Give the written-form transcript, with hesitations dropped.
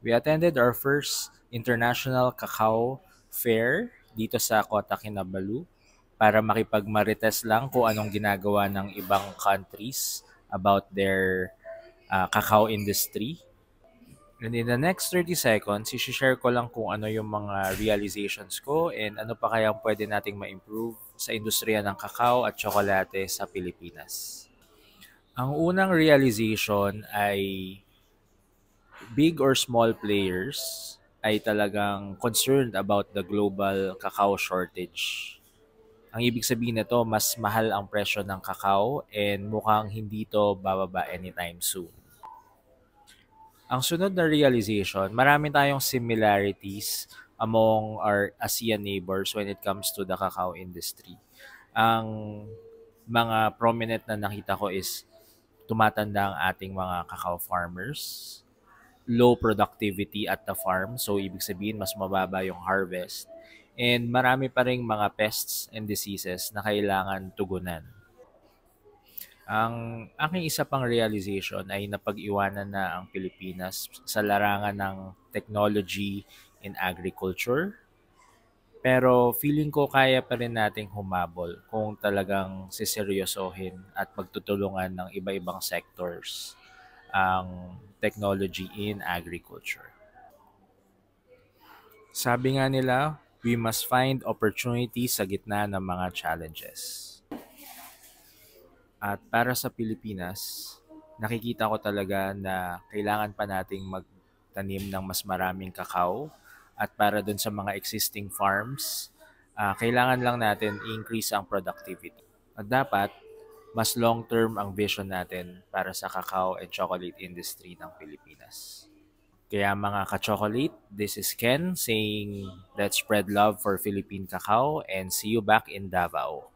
We attended our first International Cacao Fair dito sa Kota Kinabalu para makipagmarites lang kung anong ginagawa ng ibang countries about their cacao industry. And in the next 30 seconds, i-share ko lang kung ano yung mga realizations ko and ano pa kayang pwede nating ma-improve sa industriya ng kakao at tsokolate sa Pilipinas. Ang unang realization ay big or small players ay talagang concerned about the global cacao shortage. Ang ibig sabihin nito, mas mahal ang presyo ng kakao and mukhang hindi to bababa anytime soon. Ang sunod na realization, marami tayong similarities among our ASEAN neighbors when it comes to the cacao industry. Ang mga prominent na nakita ko is tumatanda ang ating mga cacao farmers, low productivity at the farm, so ibig sabihin mas mababa yung harvest, and marami pa ring mga pests and diseases na kailangan tugunan. Ang aking isa pang realization ay napag-iwanan na ang Pilipinas sa larangan ng technology in agriculture. Pero feeling ko kaya pa rin nating humabol kung talagang siseryosohin at magtutulungan ng iba-ibang sectors ang technology in agriculture. Sabi nga nila, we must find opportunities sa gitna ng mga challenges. At para sa Pilipinas, nakikita ko talaga na kailangan pa nating magtanim ng mas maraming kakao at para dun sa mga existing farms, kailangan lang natin i-increase ang productivity. At dapat, mas long-term ang vision natin para sa kakao and chocolate industry ng Pilipinas. Kaya mga ka-chocolate, this is Ken saying let's spread love for Philippine cacao and see you back in Davao.